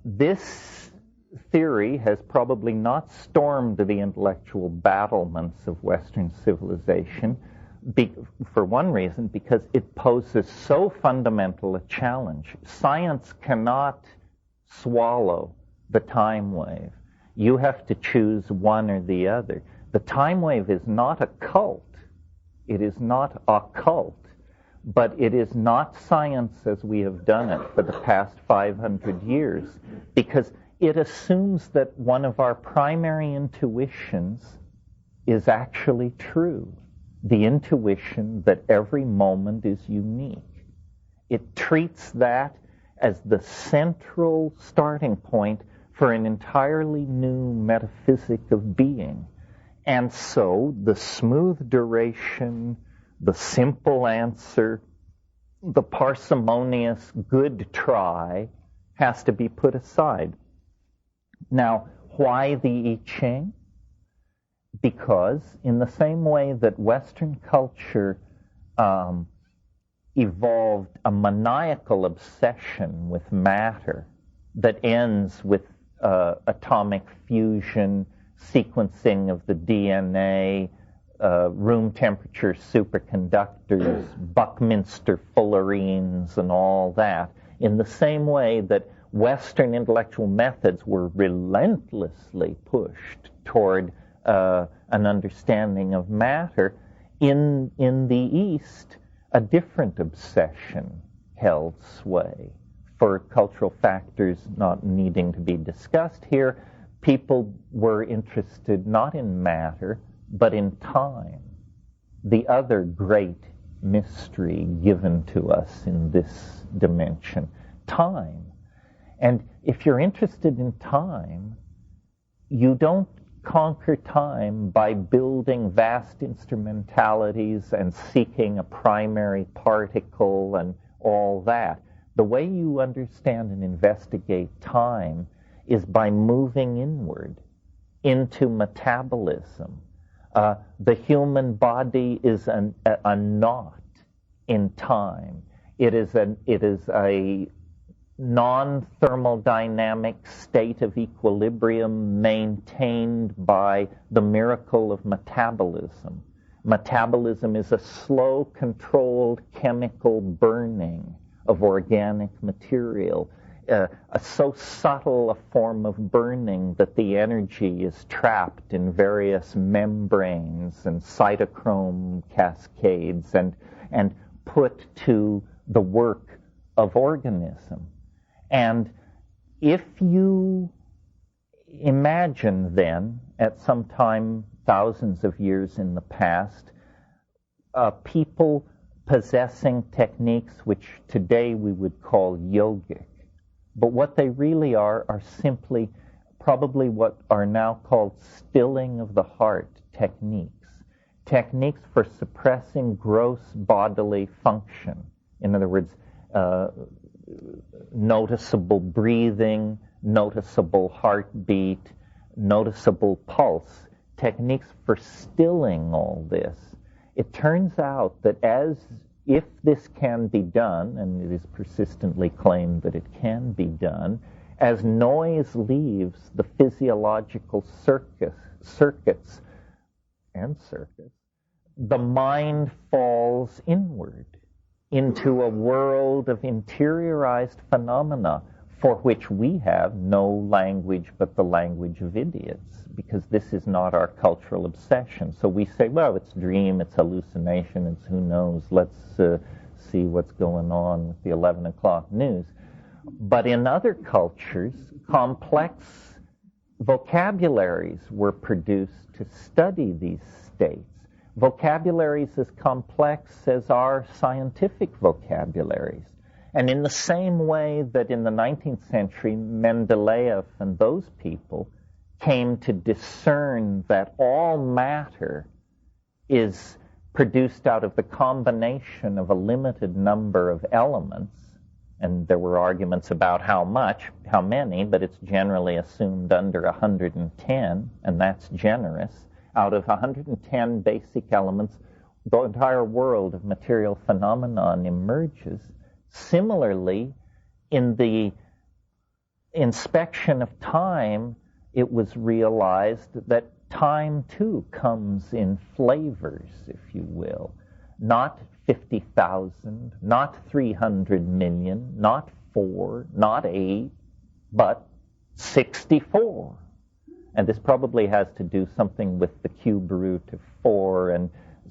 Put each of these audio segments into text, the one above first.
This theory has probably not stormed the intellectual battlements of Western civilization, for one reason, because it poses so fundamental a challenge. Science cannot swallow the time wave. You have to choose one or the other. The time wave is not a cult. It is not occult. But it is not science as we have done it for the past 500 years, because it assumes that one of our primary intuitions is actually true. The intuition that every moment is unique. It treats that as the central starting point for an entirely new metaphysic of being. And so the smooth duration, the simple answer, the parsimonious good try has to be put aside. Now, why the I Ching? Because in the same way that Western culture evolved a maniacal obsession with matter that ends with atomic fusion, sequencing of the DNA, room temperature superconductors, Buckminster fullerenes, and all that, in the same way that Western intellectual methods were relentlessly pushed toward an understanding of matter, in the East, a different obsession held sway. For cultural factors not needing to be discussed here, people were interested not in matter, but in time, the other great mystery given to us in this dimension, time. And if you're interested in time, you don't conquer time by building vast instrumentalities and seeking a primary particle and all that. The way you understand and investigate time is by moving inward into metabolism. The human body is a knot in time. It is a non-thermodynamic state of equilibrium maintained by the miracle of metabolism. Metabolism is a slow, controlled chemical burning of organic material, so subtle a form of burning that the energy is trapped in various membranes and cytochrome cascades and put to the work of organism. And if you imagine then, at some time thousands of years in the past, people possessing techniques which today we would call yogic, but what they really are simply probably what are now called stilling of the heart techniques. Techniques for suppressing gross bodily function. In other words, noticeable breathing, noticeable heartbeat, noticeable pulse. Techniques for stilling all this. It turns out that if this can be done, and it is persistently claimed that it can be done, as noise leaves the physiological circuits, the mind falls inward into a world of interiorized phenomena for which we have no language but the language of idiots, because this is not our cultural obsession. So we say, well, it's dream, it's hallucination, it's who knows, let's see what's going on with the 11 o'clock news. But in other cultures, complex vocabularies were produced to study these states. Vocabularies as complex as our scientific vocabularies. And in the same way that in the 19th century, Mendeleev and those people came to discern that all matter is produced out of the combination of a limited number of elements, and there were arguments about how many, but it's generally assumed under 110, and that's generous. Out of 110 basic elements, the entire world of material phenomenon emerges. Similarly, in the inspection of time, it was realized that time too comes in flavors, if you will. Not 50,000, not 300 million, not 4, not 8, but 64. And this probably has to do something with the cube root of 4 and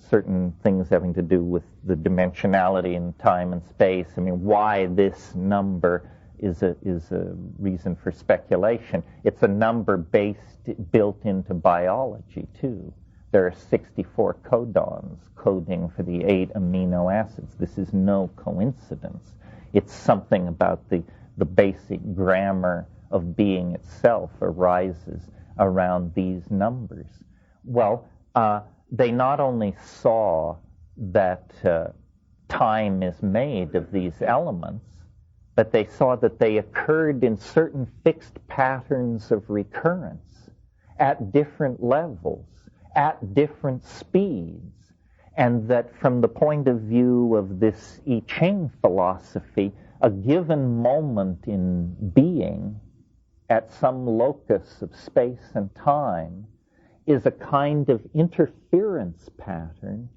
certain things having to do with the dimensionality in time and space. I mean, why this number is a reason for speculation. It's a number built into biology, too. There are 64 codons coding for the 8 amino acids. This is no coincidence. It's something about the basic grammar of being itself arises around these numbers. Well, they not only saw that time is made of these elements, but they saw that they occurred in certain fixed patterns of recurrence at different levels, at different speeds, and that from the point of view of this I Ching philosophy, a given moment in being at some locus of space and time is a kind of interference pattern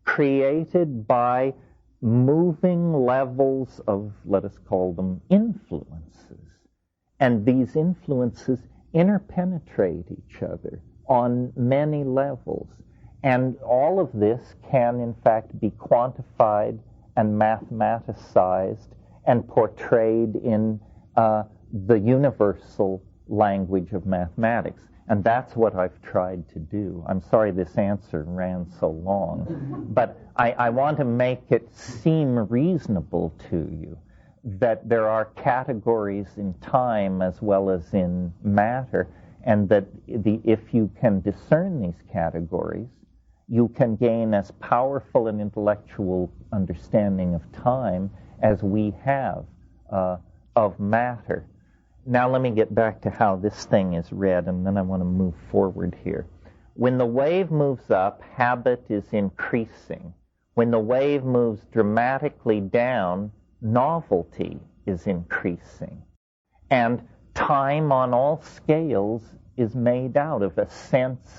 created by moving levels of, let us call them, influences. And these influences interpenetrate each other on many levels. And all of this can, in fact, be quantified and mathematicized and portrayed in the universal language of mathematics. And that's what I've tried to do. I'm sorry this answer ran so long, but I want to make it seem reasonable to you that there are categories in time as well as in matter, and that if you can discern these categories, you can gain as powerful an intellectual understanding of time as we have of matter. Now let me get back to how this thing is read, and then I want to move forward here. When the wave moves up, habit is increasing. When the wave moves dramatically down, novelty is increasing. And time on all scales is made out of ascents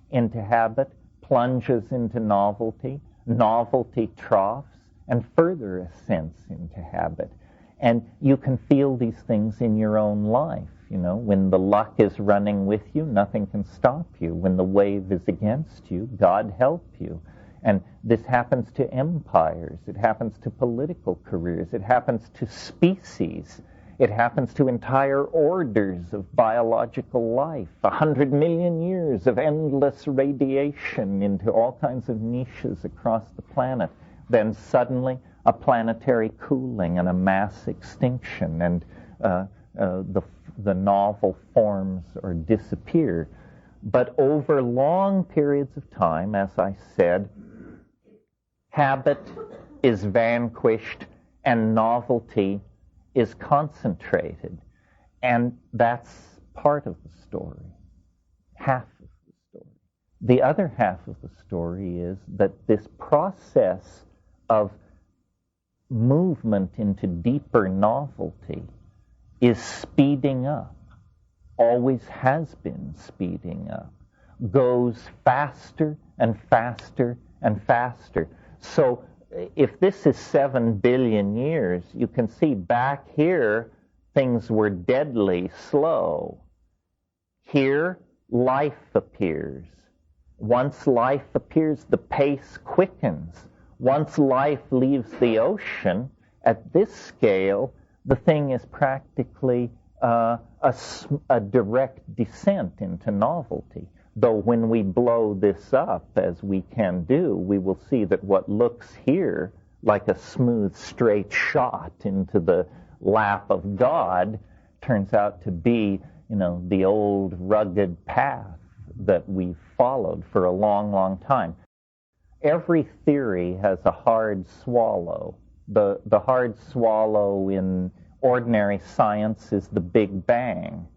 into habit, plunges into novelty, novelty troughs, and further ascents into habit. And you can feel these things in your own life. You know, when the luck is running with you, nothing can stop you. When the wave is against you, God help you. And this happens to empires. It happens to political careers. It happens to species. It happens to entire orders of biological life. 100 million years of endless radiation into all kinds of niches across the planet. Then suddenly a planetary cooling and a mass extinction, and the novel forms or disappear. But over long periods of time, as I said, habit is vanquished and novelty is concentrated. And that's part of the story, half of the story. The other half of the story is that this process of movement into deeper novelty is speeding up, always has been speeding up, goes faster and faster and faster. So if this is 7 billion years, you can see back here things were deadly slow. Here, life appears. Once life appears, the pace quickens. Once life leaves the ocean, at this scale, the thing is practically a direct descent into novelty. Though when we blow this up, as we can do, we will see that what looks here like a smooth, straight shot into the lap of God turns out to be, the old rugged path that we've followed for a long, long time. Every theory has a hard swallow. The hard swallow in ordinary science is the Big Bang.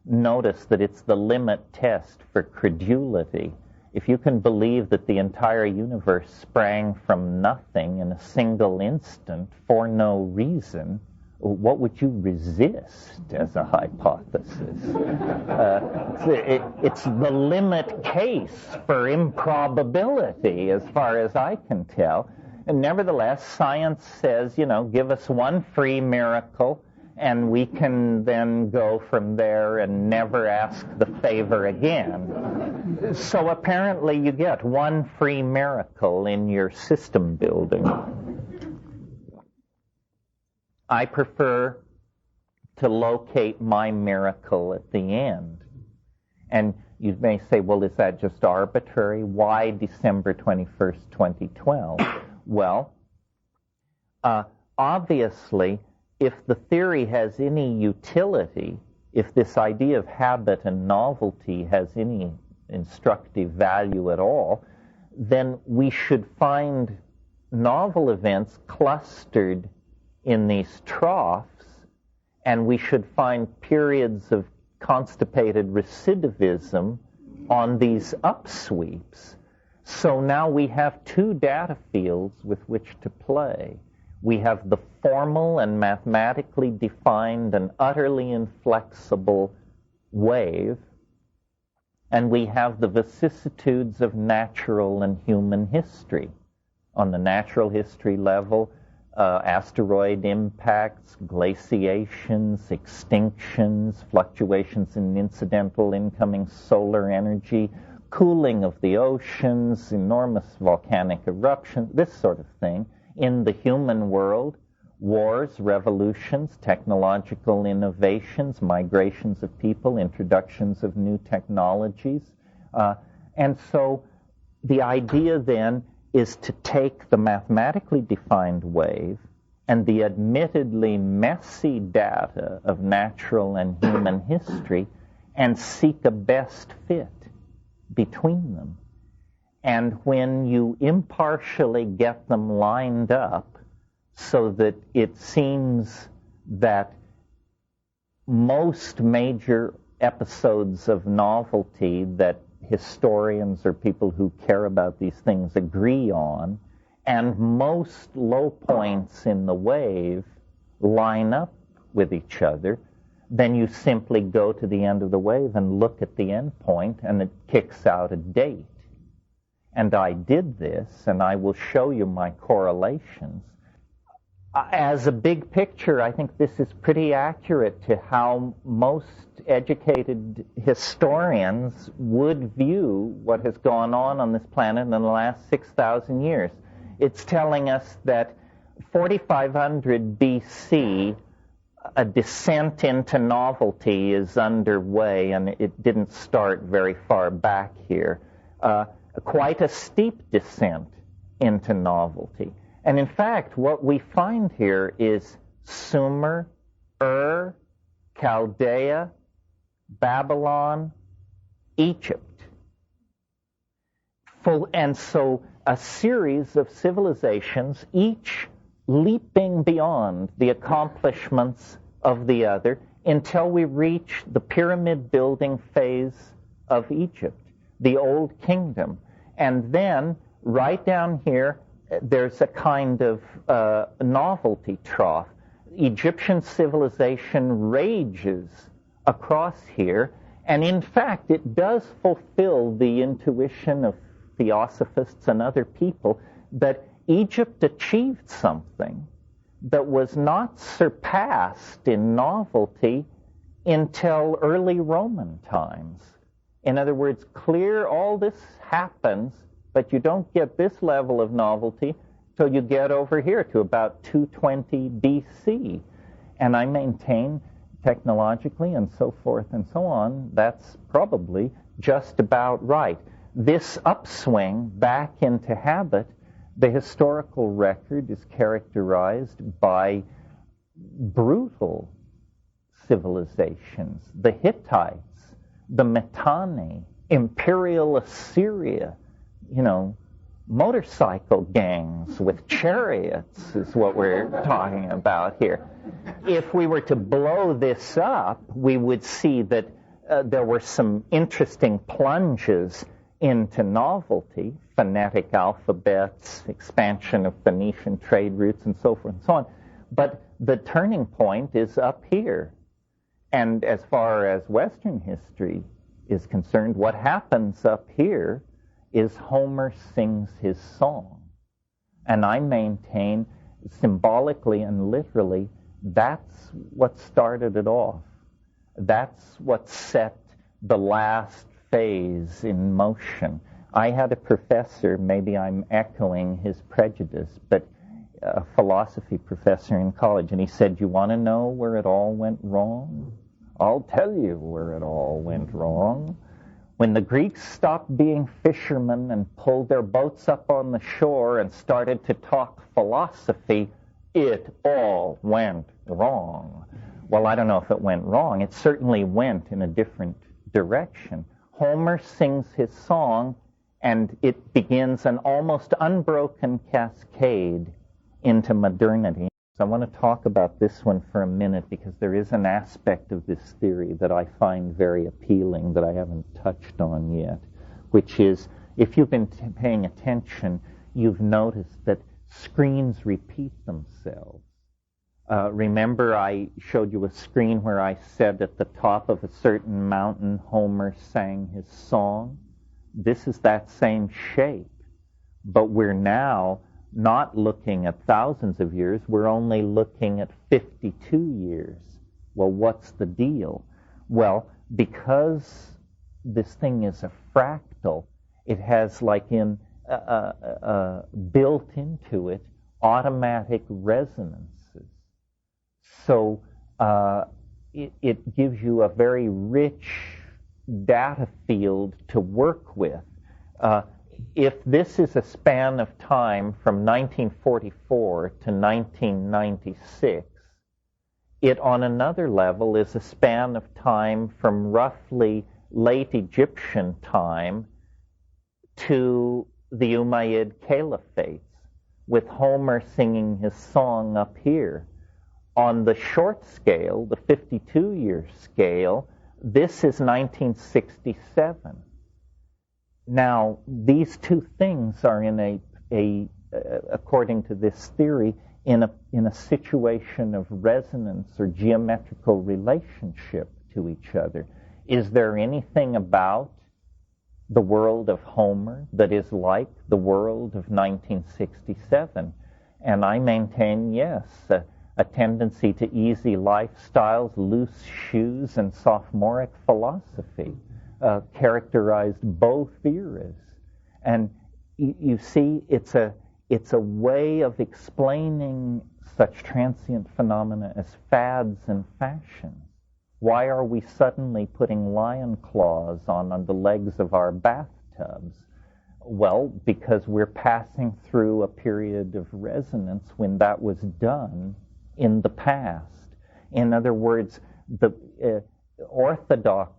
Notice that it's the limit test for credulity. If you can believe that the entire universe sprang from nothing in a single instant for no reason, what would you resist as a hypothesis? It's the limit case for improbability, as far as I can tell. And nevertheless, science says, give us one free miracle, and we can then go from there and never ask the favor again. So apparently you get one free miracle in your system building. I prefer to locate my miracle at the end. And you may say, well, is that just arbitrary? Why December 21st, 2012? Well, obviously, if the theory has any utility, if this idea of habit and novelty has any instructive value at all, then we should find novel events clustered in these troughs, and we should find periods of constipated recidivism on these upsweeps. So now we have two data fields with which to play. We have the formal and mathematically defined and utterly inflexible wave, and we have the vicissitudes of natural and human history. On the natural history level, asteroid impacts, glaciations, extinctions, fluctuations in incidental incoming solar energy, cooling of the oceans, enormous volcanic eruptions, this sort of thing. In the human world, wars, revolutions, technological innovations, migrations of people, introductions of new technologies. And so the idea then is to take the mathematically defined wave and the admittedly messy data of natural and human history and seek a best fit between them. And when you impartially get them lined up so that it seems that most major episodes of novelty that historians or people who care about these things agree on, and most low points in the wave line up with each other, then you simply go to the end of the wave and look at the end point, and it kicks out a date. And I did this, and I will show you my correlations. As a big picture, I think this is pretty accurate to how most educated historians would view what has gone on this planet in the last 6,000 years. It's telling us that 4500 BC, a descent into novelty is underway, and it didn't start very far back here. Quite a steep descent into novelty. And in fact, what we find here is Sumer, Ur, Chaldea, Babylon, Egypt. And so a series of civilizations, each leaping beyond the accomplishments of the other until we reach the pyramid building phase of Egypt, the Old Kingdom. And then, right down here, there's a kind of novelty trough. Egyptian civilization rages across here, and in fact, it does fulfill the intuition of theosophists and other people that Egypt achieved something that was not surpassed in novelty until early Roman times. In other words, all this happens, but you don't get this level of novelty till you get over here to about 220 BC. And I maintain technologically and so forth and so on, that's probably just about right. This upswing back into habit, the historical record is characterized by brutal civilizations. The Hittites, the Mitanni, Imperial Assyria, motorcycle gangs with chariots is what we're talking about here. If we were to blow this up, we would see that there were some interesting plunges into novelty, phonetic alphabets, expansion of Phoenician trade routes, and so forth and so on. But the turning point is up here. And as far as Western history is concerned, what happens up here is Homer sings his song. And I maintain, symbolically and literally, that's what started it off. That's what set the last phase in motion. I had a professor, maybe I'm echoing his prejudice, but a philosophy professor in college, and he said, "You want to know where it all went wrong? I'll tell you where it all went wrong. When the Greeks stopped being fishermen and pulled their boats up on the shore and started to talk philosophy, it all went wrong." Well, I don't know if it went wrong. It certainly went in a different direction. Homer sings his song, and it begins an almost unbroken cascade into modernity. So I want to talk about this one for a minute because there is an aspect of this theory that I find very appealing that I haven't touched on yet, which is, if you've been paying attention, you've noticed that screens repeat themselves. Remember I showed you a screen where I said at the top of a certain mountain Homer sang his song? This is that same shape, but we're now not looking at thousands of years, we're only looking at 52 years. Well, what's the deal? Well, because this thing is a fractal, it has like built into it automatic resonances. So it gives you a very rich data field to work with. If this is a span of time from 1944 to 1996, it on another level is a span of time from roughly late Egyptian time to the Umayyad Caliphates, with Homer singing his song up here. On the short scale, the 52-year scale, this is 1967. Now, these two things are in according to this theory, in a situation of resonance or geometrical relationship to each other. Is there anything about the world of Homer that is like the world of 1967? And I maintain, yes, a tendency to easy lifestyles, loose shoes, and sophomoric philosophy characterized both eras. And you see, it's a way of explaining such transient phenomena as fads and fashions. Why are we suddenly putting lion claws on the legs of our bathtubs? Well, because we're passing through a period of resonance when that was done in the past. In other words, the orthodox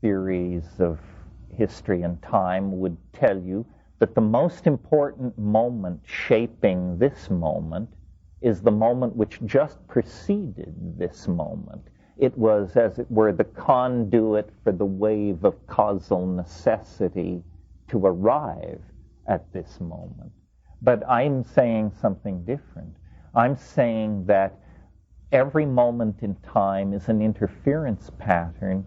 theories of history and time would tell you that the most important moment shaping this moment is the moment which just preceded this moment. It was, as it were, the conduit for the wave of causal necessity to arrive at this moment. But I'm saying something different. I'm saying that every moment in time is an interference pattern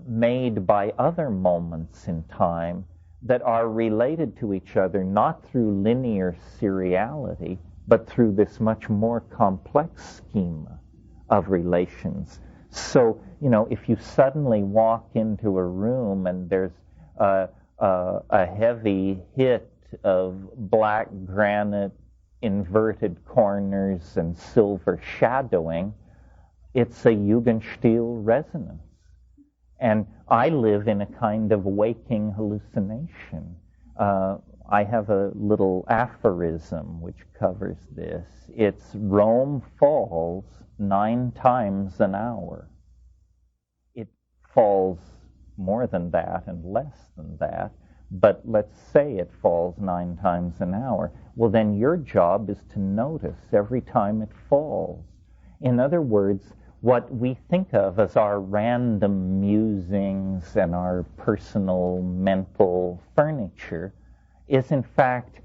made by other moments in time that are related to each other not through linear seriality, but through this much more complex schema of relations. So, if you suddenly walk into a room and there's a heavy hit of black granite, inverted corners, and silver shadowing, it's a Jugendstil resonance. And I live in a kind of waking hallucination. I have a little aphorism which covers this. It's Rome falls 9 times an hour. It falls more than that and less than that, but let's say it falls 9 times an hour. Well, then your job is to notice every time it falls. In other words, what we think of as our random musings and our personal mental furniture is in fact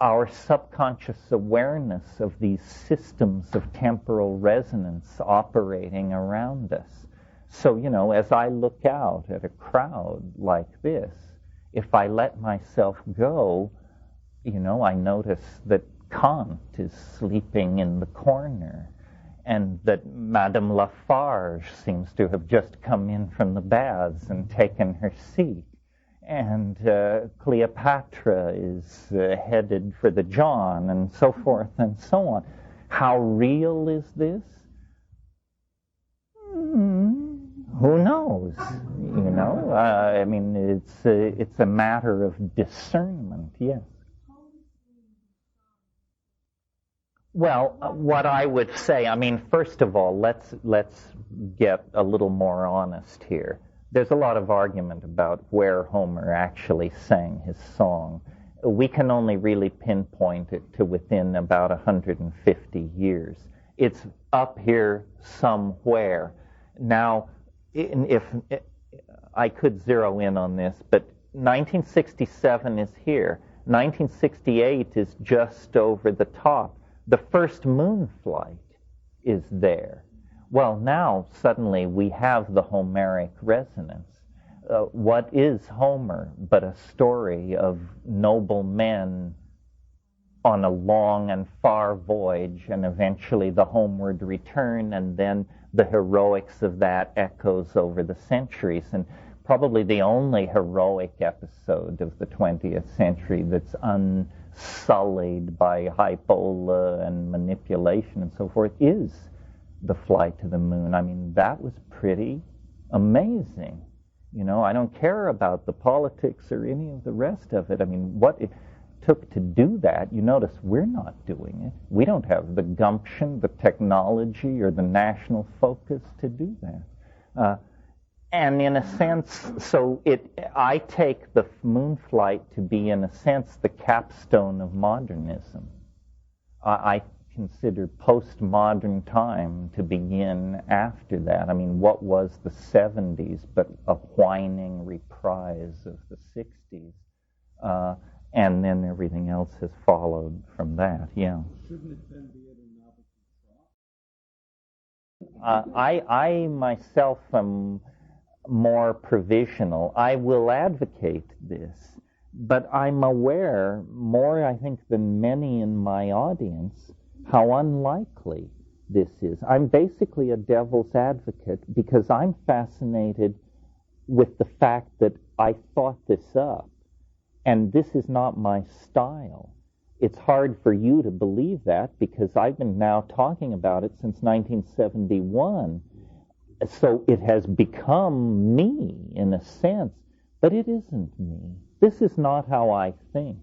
our subconscious awareness of these systems of temporal resonance operating around us. So, as I look out at a crowd like this, if I let myself go, I notice that Kant is sleeping in the corner, and that Madame Lafarge seems to have just come in from the baths and taken her seat. And Cleopatra is headed for the John, and so forth and so on. How real is this? Who knows? I mean, it's a matter of discernment. Yes. Well, what I would say, first of all, let's get a little more honest here. There's a lot of argument about where Homer actually sang his song. We can only really pinpoint it to within about 150 years. It's up here somewhere. Now, if I could zero in on this, but 1967 is here. 1968 is just over the top. The first moon flight is there. Well, now suddenly we have the Homeric resonance. What is Homer but a story of noble men on a long and far voyage, and eventually the homeward return, and then the heroics of that echoes over the centuries. And probably the only heroic episode of the 20th century that's unsullied by hypola and manipulation and so forth is the flight to the moon. I mean, that was pretty amazing. I don't care about the politics or any of the rest of it. I mean, what it took to do that, you notice we're not doing it. We don't have the gumption, the technology, or the national focus to do that. And in a sense, I take the moon flight to be, in a sense, the capstone of modernism. I consider postmodern time to begin after that. I mean, what was the 70s but a whining reprise of the 60s? And then everything else has followed from that, yeah. Shouldn't it then be at a novelty trough? I myself am more provisional. I will advocate this, but I'm aware, more I think than many in my audience, how unlikely this is. I'm basically a devil's advocate because I'm fascinated with the fact that I thought this up, and this is not my style. It's hard for you to believe that because I've been now talking about it since 1971. So it has become me in a sense, but it isn't me. This is not how I think.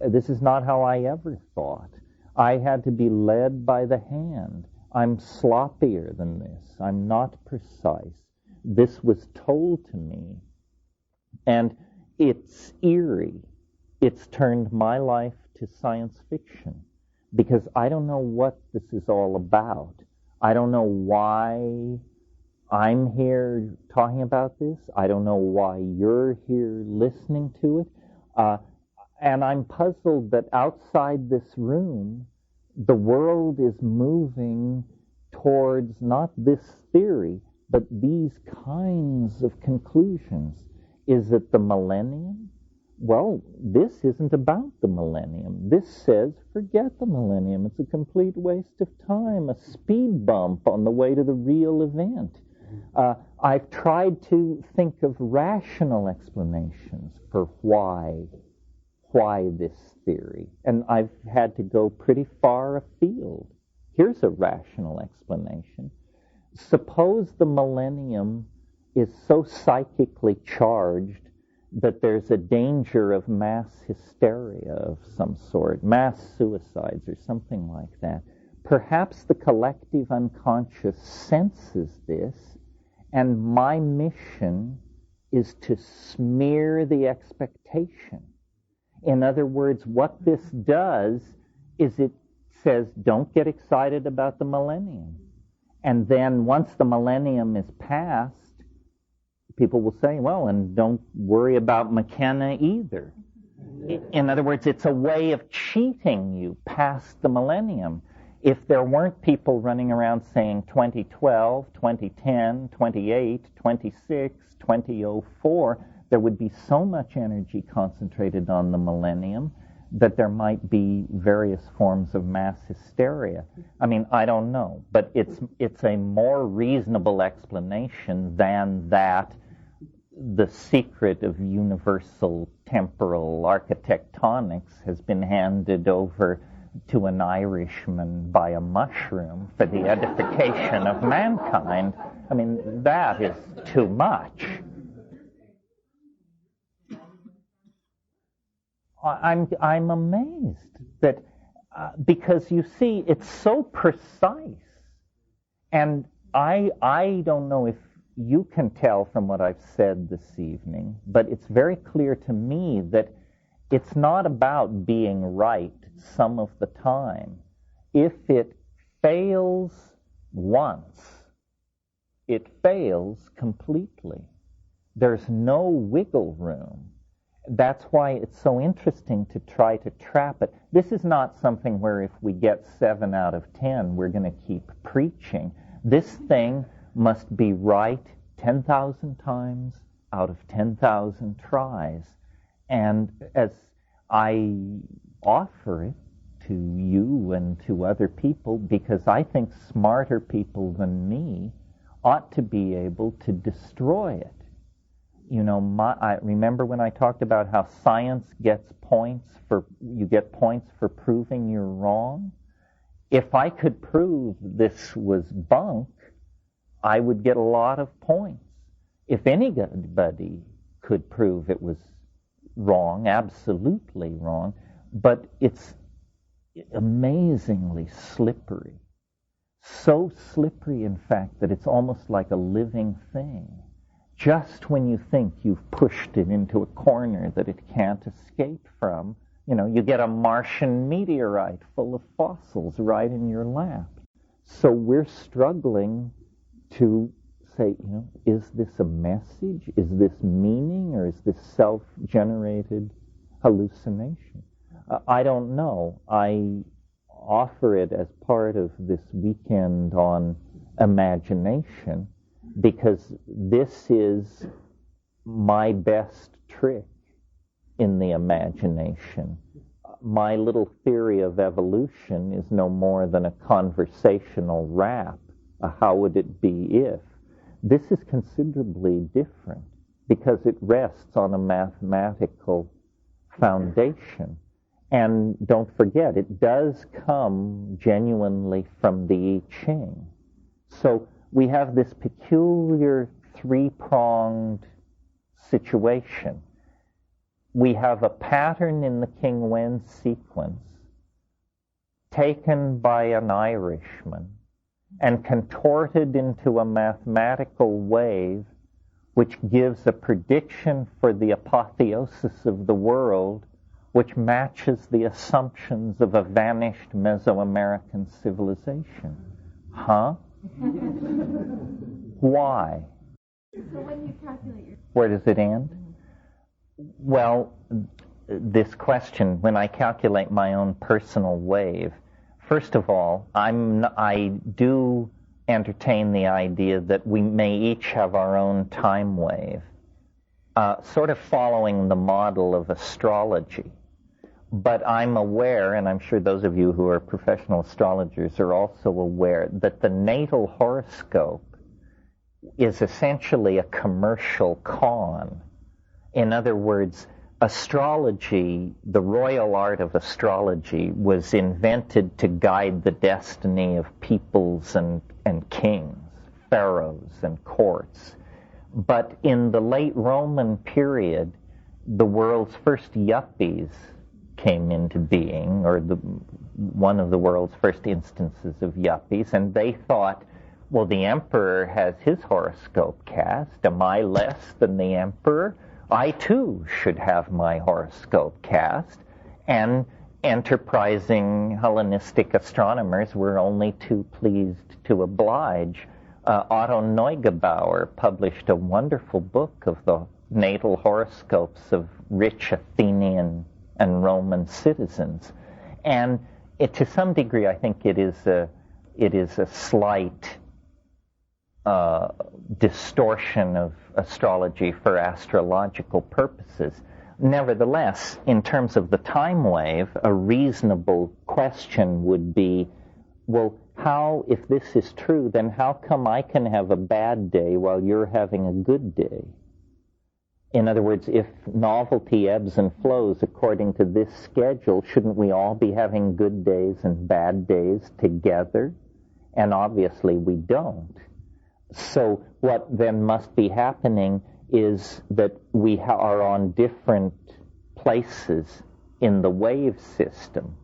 This is not how I ever thought. I had to be led by the hand. I'm sloppier than this. I'm not precise. This was told to me. And it's eerie. It's turned my life to science fiction because I don't know what this is all about. I don't know why I'm here talking about this. I don't know why you're here listening to it. And I'm puzzled that outside this room, the world is moving towards not this theory, but these kinds of conclusions. Is it the millennium? Well, this isn't about the millennium. This says, forget the millennium. It's a complete waste of time, a speed bump on the way to the real event. I've tried to think of rational explanations for why this theory, and I've had to go pretty far afield. Here's a rational explanation. Suppose the millennium is so psychically charged that there's a danger of mass hysteria of some sort, mass suicides or something like that. Perhaps the collective unconscious senses this, and my mission is to smear the expectation. In other words, what this does is it says, don't get excited about the millennium. And then once the millennium is past, people will say, well, and don't worry about McKenna either. In other words, it's a way of cheating you past the millennium. If there weren't people running around saying 2012, 2010, 28, 26, 2004, there would be so much energy concentrated on the millennium that there might be various forms of mass hysteria. I mean, I don't know, but it's a more reasonable explanation than that the secret of universal temporal architectonics has been handed over to an Irishman by a mushroom for the edification of mankind. I mean, that is too much. I'm amazed that, because you see, it's so precise. And I don't know if you can tell from what I've said this evening, but it's very clear to me that it's not about being right some of the time. If it fails once, it fails completely. There's no wiggle room. That's why it's so interesting to try to trap it. This is not something where if we get 7 out of 10, we're going to keep preaching. This thing must be right 10,000 times out of 10,000 tries. And as I offer it to you and to other people, because I think smarter people than me ought to be able to destroy it. You know, I remember when I talked about how science gets you get points for proving you're wrong. If I could prove this was bunk, I would get a lot of points. If anybody could prove it was wrong, absolutely wrong, but it's amazingly slippery. So slippery, in fact, that it's almost like a living thing. Just when you think you've pushed it into a corner that it can't escape from, you know, you get a Martian meteorite full of fossils right in your lap. So we're struggling to say, you know, is this a message? Is this meaning? Or is this self-generated hallucination? I don't know. I offer it as part of this weekend on imagination, because this is my best trick in the imagination. My little theory of evolution is no more than a conversational rap. How would it be if? This is considerably different because it rests on a mathematical foundation. And don't forget, it does come genuinely from the I Ching. So we have this peculiar three-pronged situation. We have a pattern in the King Wen sequence taken by an Irishman and contorted into a mathematical wave which gives a prediction for the apotheosis of the world, which matches the assumptions of a vanished Mesoamerican civilization. Huh? Why? So when you calculate your... Where does it end? Well, this question, when I calculate my own personal wave, first of all, I do entertain the idea that we may each have our own time wave, sort of following the model of astrology. But I'm aware, and I'm sure those of you who are professional astrologers are also aware, that the natal horoscope is essentially a commercial con. In other words, astrology, the royal art of astrology, was invented to guide the destiny of peoples and kings, pharaohs and courts. But in the late Roman period, the world's first yuppies came into being, or one of the world's first instances of yuppies, and they thought, well, the emperor has his horoscope cast. Am I less than the emperor? I, too, should have my horoscope cast. And enterprising Hellenistic astronomers were only too pleased to oblige. Otto Neugebauer published a wonderful book of the natal horoscopes of rich Athenian and Roman citizens. And to some degree, I think it is a slight distortion of astrology for astrological purposes. Nevertheless, in terms of the time wave, a reasonable question would be, well, how, if this is true, then how come I can have a bad day while you're having a good day? In other words, if novelty ebbs and flows according to this schedule, shouldn't we all be having good days and bad days together? And obviously we don't. So what then must be happening is that we are on different places in the wave system.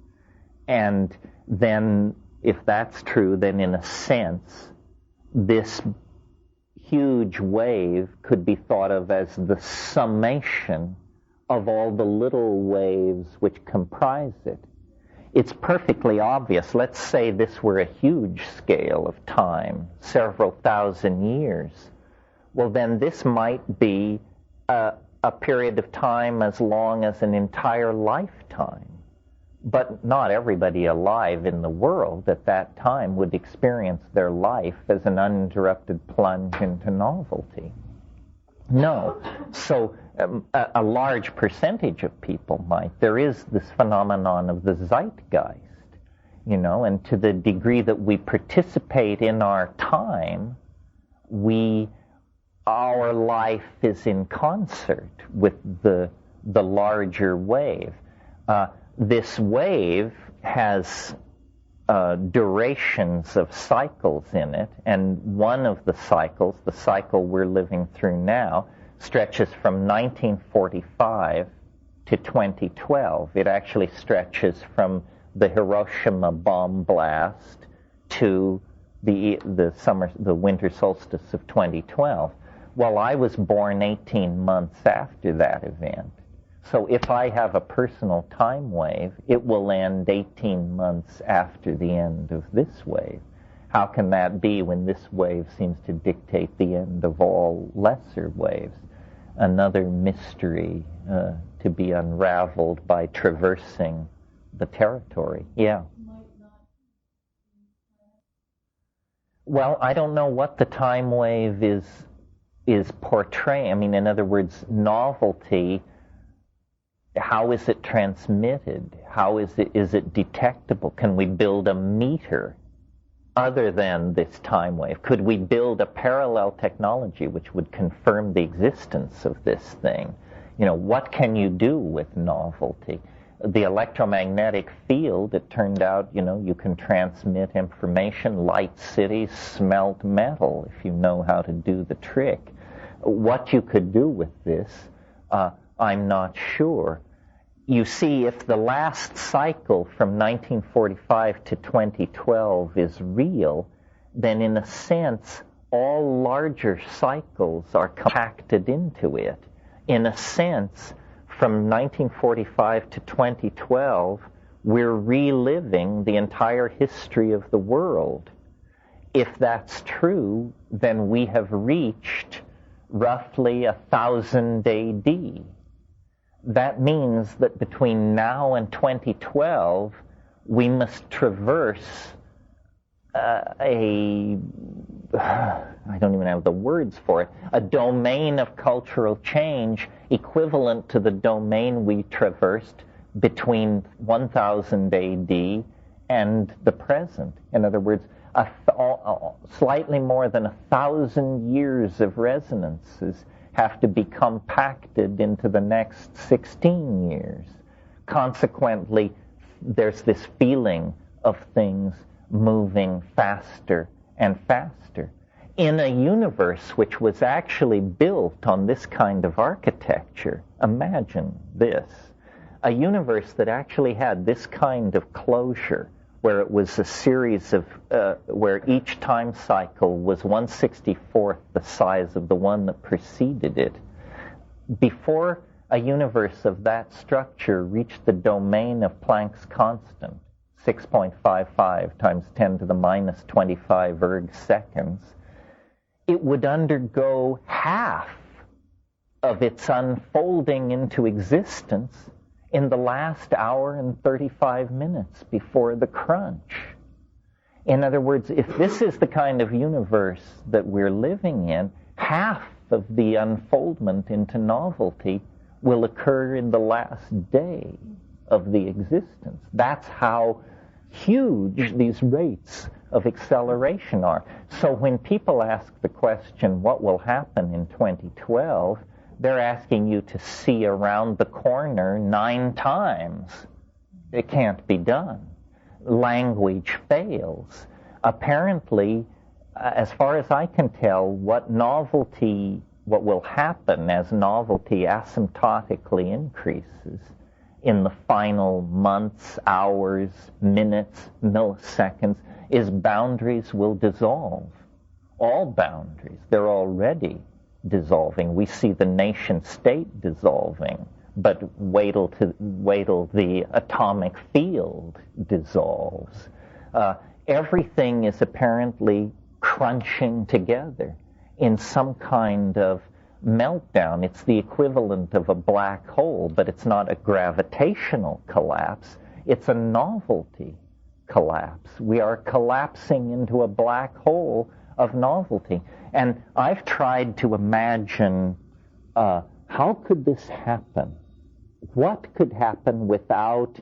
And then, if that's true, then in a sense, this huge wave could be thought of as the summation of all the little waves which comprise it. It's perfectly obvious. Let's say this were a huge scale of time, several thousand years. Well, then this might be a period of time as long as an entire lifetime. But not everybody alive in the world at that time would experience their life as an uninterrupted plunge into novelty. No. So a large percentage of people might. There is this phenomenon of the zeitgeist, and to the degree that we participate in our time, our life is in concert with the larger wave. This wave has durations of cycles in it, and one of the cycles, the cycle we're living through now, stretches from 1945 to 2012. It actually stretches from the Hiroshima bomb blast to the winter solstice of 2012. Well, I was born 18 months after that event. So if I have a personal time wave, it will end 18 months after the end of this wave. How can that be when this wave seems to dictate the end of all lesser waves? Another mystery to be unraveled by traversing the territory. Yeah. Well, I don't know what the time wave is portraying. I mean, in other words, novelty. How is it transmitted? How is it detectable? Can we build a meter other than this time wave? Could we build a parallel technology which would confirm the existence of this thing? What can you do with novelty? The electromagnetic field, it turned out, you can transmit information, light cities, smelt metal, if you know how to do the trick. What you could do with this, I'm not sure. You see, if the last cycle from 1945 to 2012 is real, then in a sense, all larger cycles are compacted into it. In a sense, from 1945 to 2012, we're reliving the entire history of the world. If that's true, then we have reached roughly 1000 AD. That means that between now and 2012, we must traverse I don't even have the words for it, a domain of cultural change equivalent to the domain we traversed between 1000 AD and the present. In other words, slightly more than 1,000 years of resonances have to be compacted into the next 16 years. Consequently, there's this feeling of things moving faster and faster. In a universe which was actually built on this kind of architecture, imagine this, a universe that actually had this kind of closure, where it was a series of, where each time cycle was 1/64th the size of the one that preceded it. Before a universe of that structure reached the domain of Planck's constant, 6.55 times 10 to the minus 25 erg seconds, it would undergo half of its unfolding into existence in the last hour and 35 minutes before the crunch. In other words, if this is the kind of universe that we're living in, half of the unfoldment into novelty will occur in the last day of the existence. That's how huge these rates of acceleration are. So when people ask the question, what will happen in 2012, they're asking you to see around the corner 9 times. It can't be done. Language fails. Apparently, as far as I can tell, what will happen as novelty asymptotically increases in the final months, hours, minutes, milliseconds, is boundaries will dissolve. All boundaries. They're already dissolving. We see the nation state dissolving, but wait till the atomic field dissolves. Everything is apparently crunching together in some kind of meltdown. It's the equivalent of a black hole, but it's not a gravitational collapse. It's a novelty collapse. We are collapsing into a black hole of novelty. And I've tried to imagine how could this happen? What could happen without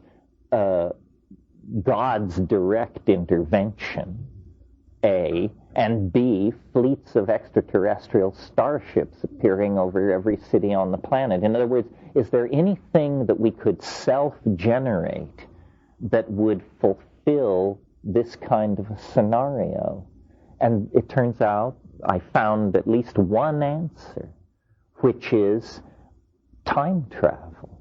God's direct intervention, A, and B, fleets of extraterrestrial starships appearing over every city on the planet? In other words, is there anything that we could self-generate that would fulfill this kind of a scenario? And it turns out I found at least one answer, which is time travel.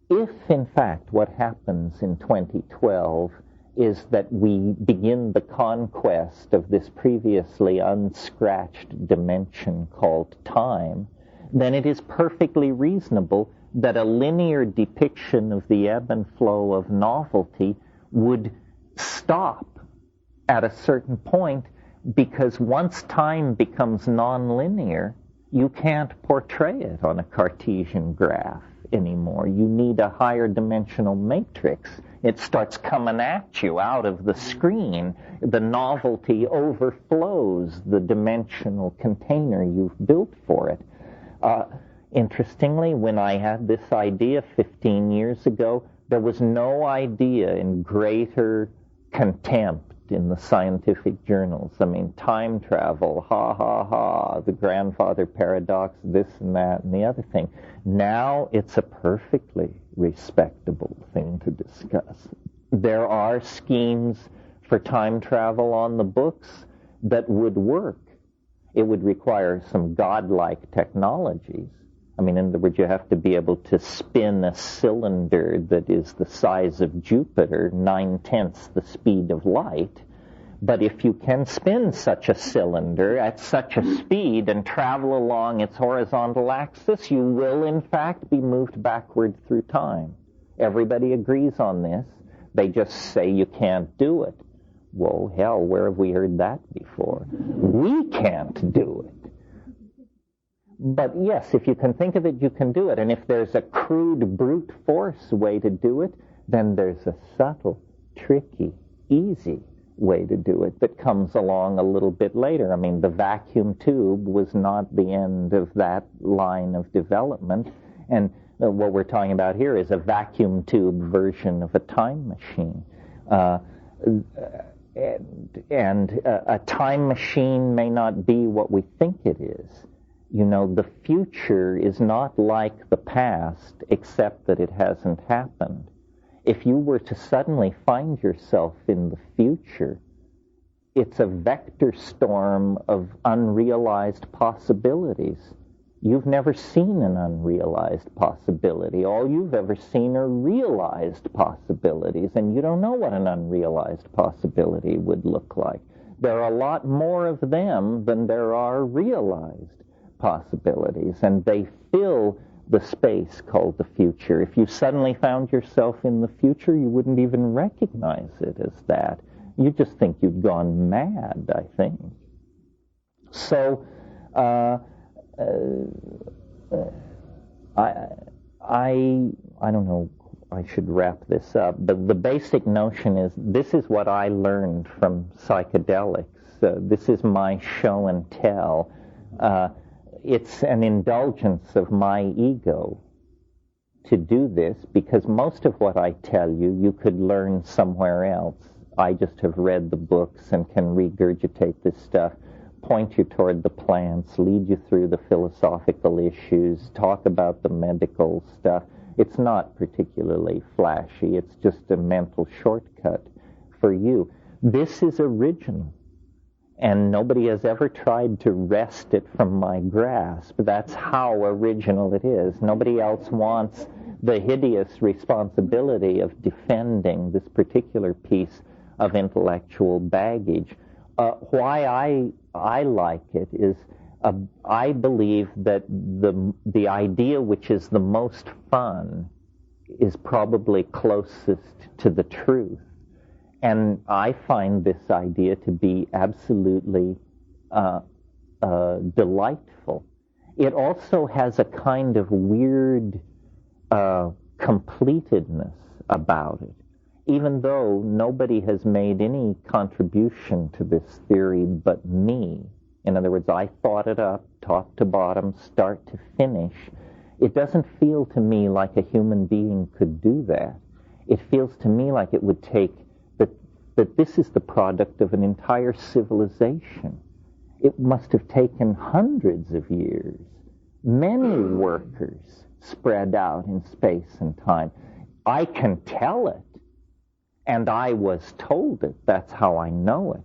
If, in fact, what happens in 2012 is that we begin the conquest of this previously unscratched dimension called time, then it is perfectly reasonable that a linear depiction of the ebb and flow of novelty would stop at a certain point, because once time becomes nonlinear, you can't portray it on a Cartesian graph anymore. You need a higher dimensional matrix. It starts coming at you out of the screen. The novelty overflows the dimensional container you've built for it. Interestingly, when I had this idea 15 years ago, there was no idea in greater contempt in the scientific journals. I mean, time travel, ha, ha, ha, the grandfather paradox, this and that and the other thing. Now it's a perfectly respectable thing to discuss. There are schemes for time travel on the books that would work. It would require some godlike technologies. I mean, in other words, you have to be able to spin a cylinder that is the size of Jupiter, 9/10 the speed of light. But if you can spin such a cylinder at such a speed and travel along its horizontal axis, you will, in fact, be moved backward through time. Everybody agrees on this. They just say you can't do it. Whoa, hell, where have we heard that before? We can't do it. But yes, if you can think of it, you can do it. And if there's a crude brute force way to do it, then there's a subtle, tricky, easy way to do it that comes along a little bit later. I mean, the vacuum tube was not the end of that line of development. And what we're talking about here is a vacuum tube version of a time machine. And a time machine may not be what we think it is. You know, the future is not like the past, except that it hasn't happened. If you were to suddenly find yourself in the future, it's a vector storm of unrealized possibilities. You've never seen an unrealized possibility. All you've ever seen are realized possibilities, and you don't know what an unrealized possibility would look like. There are a lot more of them than there are realized possibilities, and they fill the space called the future. If you suddenly found yourself in the future, you wouldn't even recognize it as that. You'd just think you'd gone mad, I think. So, I I don't know, I should wrap this up, but the basic notion is this is what I learned from psychedelics. This is my show and tell. It's an indulgence of my ego to do this, because most of what I tell you, you could learn somewhere else. I just have read the books and can regurgitate this stuff, point you toward the plants, lead you through the philosophical issues, talk about the medical stuff. It's not particularly flashy. It's just a mental shortcut for you. This is original, and nobody has ever tried to wrest it from my grasp. That's how original it is. Nobody else wants the hideous responsibility of defending this particular piece of intellectual baggage. Why I like it is I believe that the idea which is the most fun is probably closest to the truth. And I find this idea to be absolutely delightful. It also has a kind of weird completedness about it, even though nobody has made any contribution to this theory but me. In other words, I thought it up, top to bottom, start to finish. It doesn't feel to me like a human being could do that. It feels to me like it would take that this is the product of an entire civilization. It must have taken hundreds of years, many workers spread out in space and time. I can tell it, and I was told it. That's how I know it.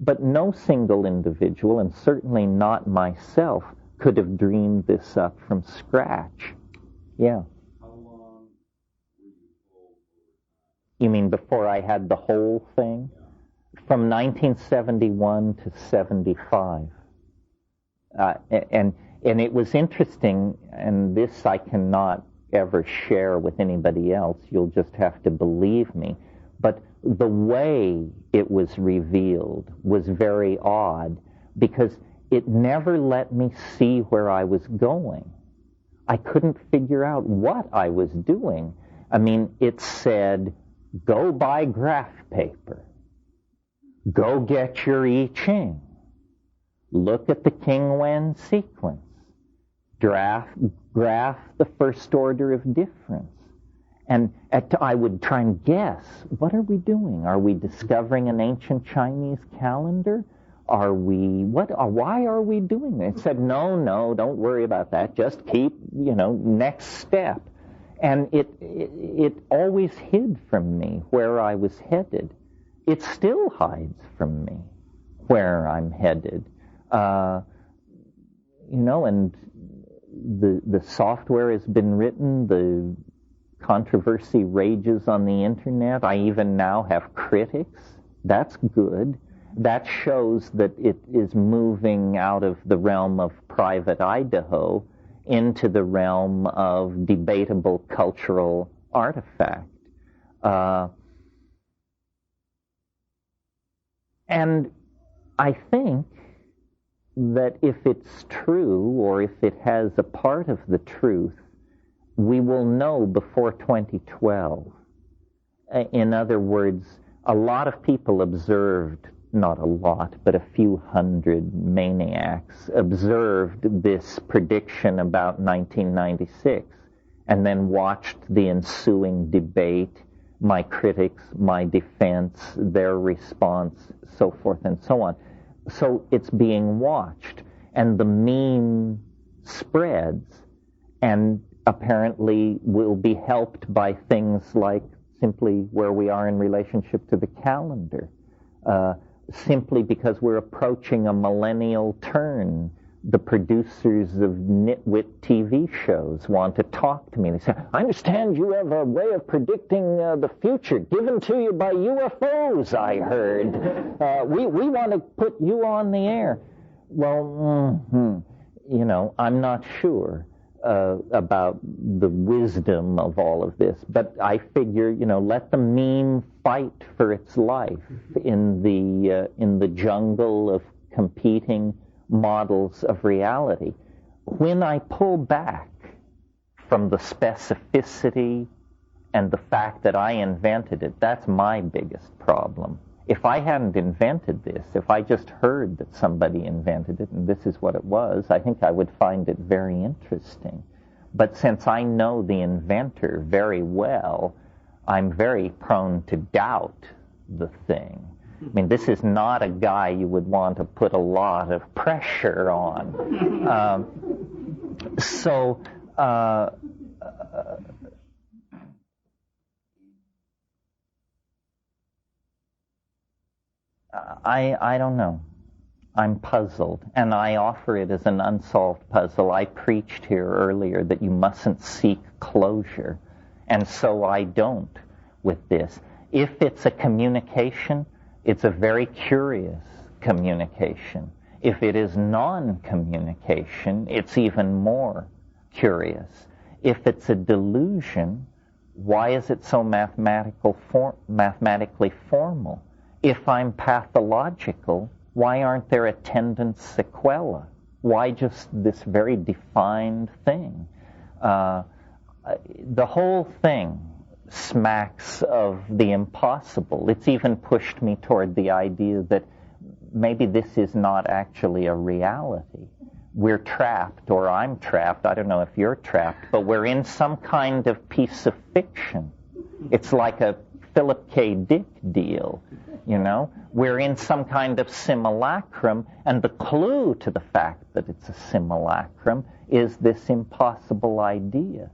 But no single individual, and certainly not myself, could have dreamed this up from scratch. Yeah. How long were you told? You mean before I had the whole thing? From 1971 to 75. And it was interesting, and this I cannot ever share with anybody else. You'll just have to believe me. But the way it was revealed was very odd, because it never let me see where I was going. I couldn't figure out what I was doing. I mean, it said, go buy graph paper. Go get your I Ching. Look at the King Wen sequence. Graph the first order of difference. And I would try and guess, what are we doing? Are we discovering an ancient Chinese calendar? Why are we doing this? It said, no, don't worry about that. Just keep, next step. And it always hid from me where I was headed. It still hides from me where I'm headed. And the software has been written, the controversy rages on the internet. I even now have critics. That's good. That shows that it is moving out of the realm of private Idaho into the realm of debatable cultural artifact. And I think that if it's true, or if it has a part of the truth, we will know before 2012. In other words, a lot of people observed, not a lot, but a few hundred maniacs observed this prediction about 1996 and then watched the ensuing debate, my critics, my defense, their response, so forth and so on. So it's being watched, and the meme spreads, and apparently will be helped by things like simply where we are in relationship to the calendar. Simply because we're approaching a millennial turn, the producers of nitwit TV shows want to talk to me. They say, I understand you have a way of predicting the future given to you by UFOs, I heard. We want to put you on the air. Well, I'm not sure about the wisdom of all of this, but I figure, let the meme fight for its life in the jungle of competing models of reality. When I pull back from the specificity and the fact that I invented it. That's my biggest problem. If I hadn't invented this, if I just heard that somebody invented it and this is what it was, I think I would find it very interesting. But since I know the inventor very well, I'm very prone to doubt the thing. I mean, this is not a guy you would want to put a lot of pressure on. I don't know. I'm puzzled, and I offer it as an unsolved puzzle. I preached here earlier that you mustn't seek closure, and so I don't with this. If it's a communication, it's a very curious communication. If it is non-communication, it's even more curious. If it's a delusion, why is it so mathematically formal? If I'm pathological, why aren't there attendant sequelae? Why just this very defined thing? The whole thing smacks of the impossible. It's even pushed me toward the idea that maybe this is not actually a reality. We're trapped, or I'm trapped, I don't know if you're trapped, but we're in some kind of piece of fiction. It's like a Philip K. Dick deal, you know? We're in some kind of simulacrum, and the clue to the fact that it's a simulacrum is this impossible idea.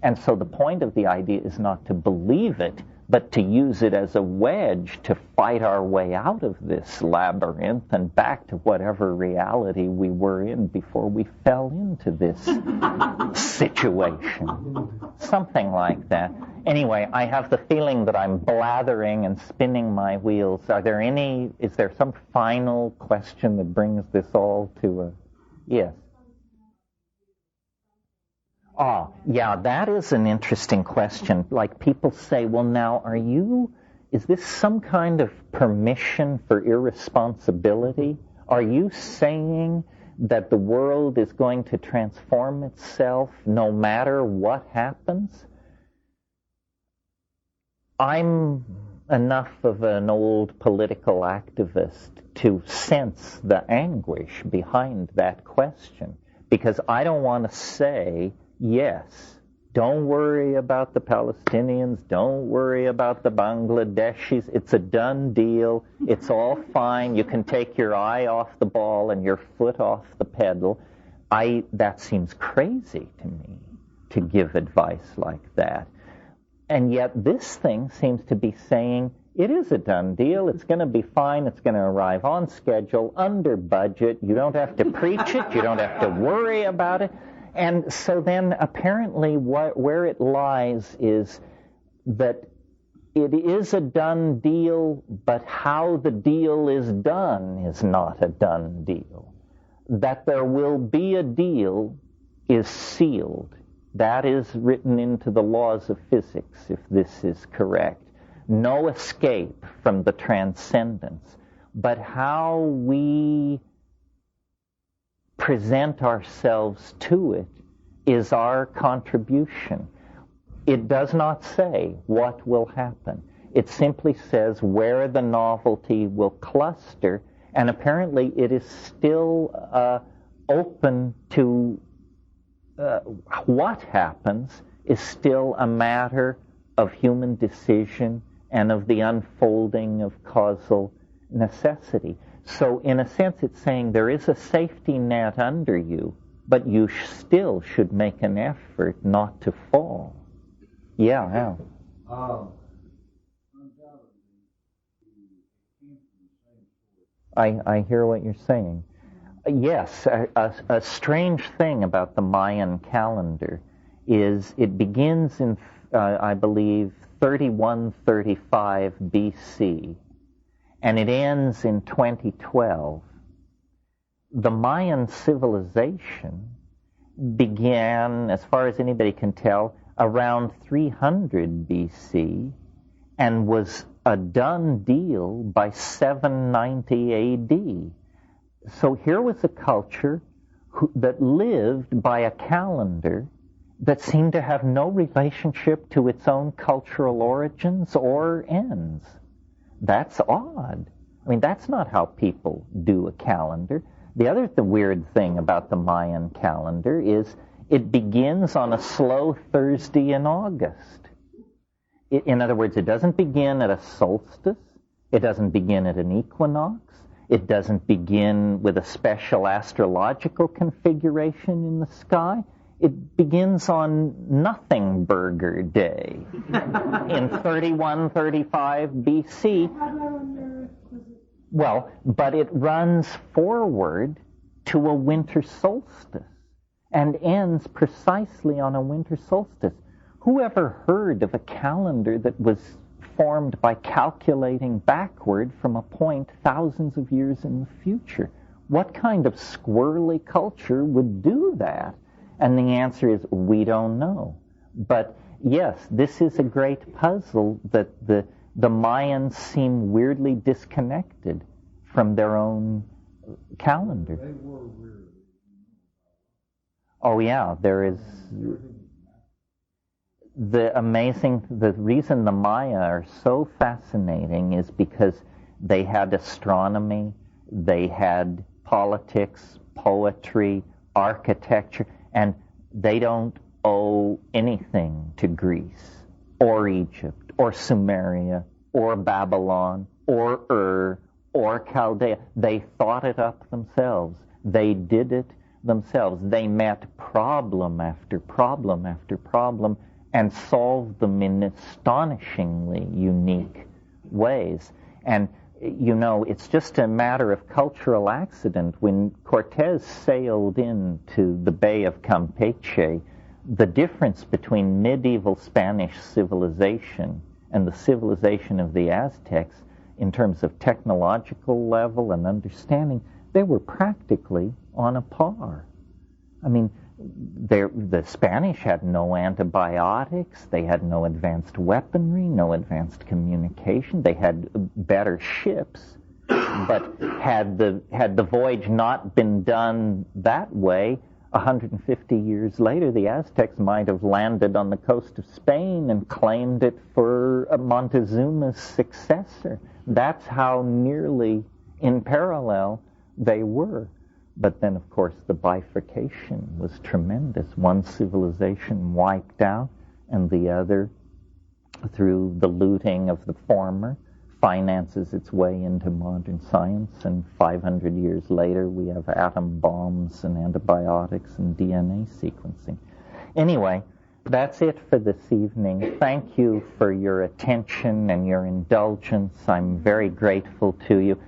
And so the point of the idea is not to believe it, but to use it as a wedge to fight our way out of this labyrinth and back to whatever reality we were in before we fell into this situation. Something like that. Anyway, I have the feeling that I'm blathering and spinning my wheels. Is there some final question that brings this all to a... Yes. Yeah, that is an interesting question. Like, people say, well, now, is this some kind of permission for irresponsibility? Are you saying that the world is going to transform itself no matter what happens? I'm enough of an old political activist to sense the anguish behind that question, because I don't want to say, yes, don't worry about the Palestinians, don't worry about the Bangladeshis, it's a done deal, it's all fine, you can take your eye off the ball and your foot off the pedal. That seems crazy to me, to give advice like that. And yet this thing seems to be saying, it is a done deal, it's going to be fine, it's going to arrive on schedule, under budget, you don't have to preach it, you don't have to worry about it. And so then apparently where it lies is that it is a done deal, but how the deal is done is not a done deal. That there will be a deal is sealed. That is written into the laws of physics, if this is correct. No escape from the transcendence. But how we present ourselves to it is our contribution. It does not say what will happen. It simply says where the novelty will cluster, and apparently it is still open to what happens is still a matter of human decision and of the unfolding of causal necessity. So in a sense it's saying there is a safety net under you, but you still should make an effort not to fall. Yeah, yeah. I hear what you're saying. Yes, a strange thing about the Mayan calendar is it begins in, I believe, 3135 BC, and it ends in 2012. The Mayan civilization began, as far as anybody can tell, around 300 BC and was a done deal by 790 AD. So here was a culture that lived by a calendar that seem to have no relationship to its own cultural origins or ends. That's odd. I mean, that's not how people do a calendar. The weird thing about the Mayan calendar is it begins on a slow Thursday in August. In other words, it doesn't begin at a solstice. It doesn't begin at an equinox. It doesn't begin with a special astrological configuration in the sky. It begins on Nothing Burger Day in 3135 BC. Well, but it runs forward to a winter solstice and ends precisely on a winter solstice. Who ever heard of a calendar that was formed by calculating backward from a point thousands of years in the future? What kind of squirrely culture would do that? And the answer is, we don't know. But yes, this is a great puzzle that the Mayans seem weirdly disconnected from their own calendar. They were weird. Oh yeah, there is the reason the Maya are so fascinating is because they had astronomy, they had politics, poetry, architecture, and they don't owe anything to Greece or Egypt or Sumeria or Babylon or Ur or Chaldea. They thought it up themselves. They did it themselves. They met problem after problem after problem and solved them in astonishingly unique ways. And, you know, it's just a matter of cultural accident. When Cortez sailed into the Bay of Campeche, the difference between medieval Spanish civilization and the civilization of the Aztecs in terms of technological level and understanding, they were practically on a par. I mean, the Spanish had no antibiotics, they had no advanced weaponry, no advanced communication, they had better ships, but had the voyage not been done that way, 150 years later, the Aztecs might have landed on the coast of Spain and claimed it for Montezuma's successor. That's how nearly in parallel they were. But then, of course, the bifurcation was tremendous. One civilization wiped out, and the other, through the looting of the former, finances its way into modern science, and 500 years later we have atom bombs and antibiotics and DNA sequencing. Anyway, that's it for this evening. Thank you for your attention and your indulgence. I'm very grateful to you.